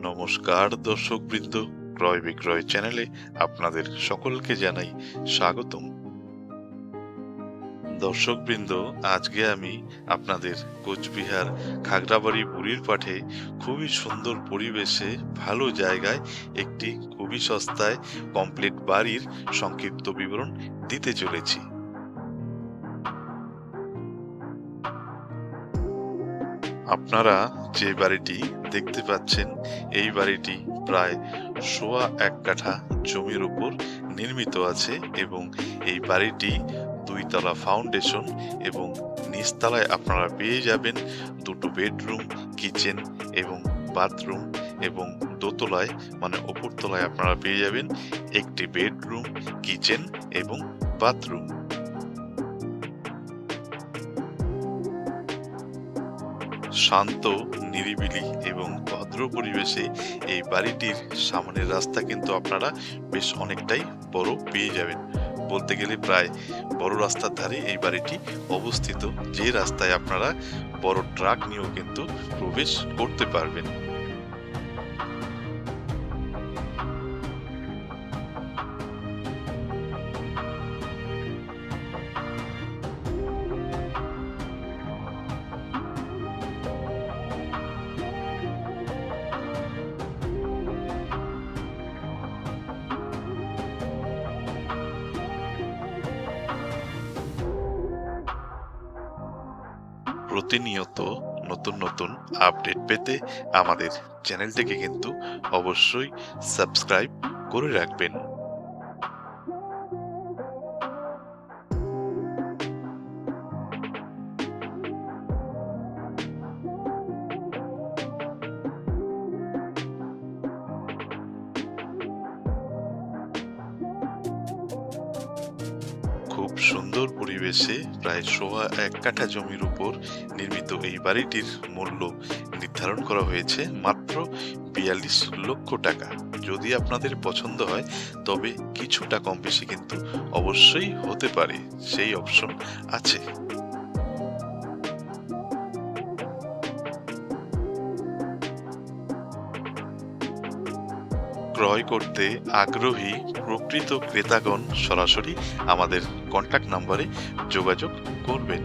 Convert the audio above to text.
নমস্কার দর্শকবৃন্দ, ক্রয় বিক্রয় চ্যানেলে আপনাদের সকলকে জানাই স্বাগতম। দর্শকবৃন্দ, আজকে আমি আপনাদের কোচবিহার খাগড়াবাড়ি বুড়ির পাঠে খুবই সুন্দর পরিবেশে ভালো জায়গায় একটি খুবই সস্তায় কমপ্লিট বাড়ির সংক্ষিপ্ত বিবরণ দিতে চলেছি। আপনারা যে বাড়িটি দেখতে পাচ্ছেন, এই বাড়িটি প্রায় ১.৫ কাঠা জমির উপর নির্মিত আছে এবং এই বাড়িটি ২ তলা ফাউন্ডেশন এবং নিচতলায় আপনারা পেয়ে যাবেন ২টো বেডরুম, কিচেন এবং বাথরুম, এবং দোতলায় মানে ওপরতলায় আপনারা পেয়ে যাবেন ১টি বেডরুম, কিচেন এবং বাথরুম। শান্ত, নিরিবিলি এবং ভদ্র পরিবেশে এই বাড়িটির সামনের রাস্তা কিন্তু আপনারা বেশ অনেকটাই বড় পেয়ে যাবেন। বলতে গেলে প্রায় বড় রাস্তার ধারে এই বাড়িটি অবস্থিত, যে রাস্তায় আপনারা বড় ট্রাক নিয়েও কিন্তু প্রবেশ করতে পারবেন। প্রতিনিয়ত নতুন নতুন আপডেট পেতে আমাদের চ্যানেলটিকে কিন্তু অবশ্যই সাবস্ক্রাইব করে রাখবেন। খুব সুন্দর পরিবেশে প্রায় ১.৫ কাঠা জমির উপর নির্মিত এই বাড়িটির মূল্য নির্ধারণ করা হয়েছে মাত্র ৪২ লক্ষ টাকা। যদি আপনাদের পছন্দ হয় তবে কিছুটা কম বেশি কিন্তু অবশ্যই হতে পারে, সেই অপশন আছে। ক্রয় করতে আগ্রহী প্রকৃত ক্রেতাগণ সরাসরি আমাদের কন্টাক্ট নাম্বারে যোগাযোগ করবেন।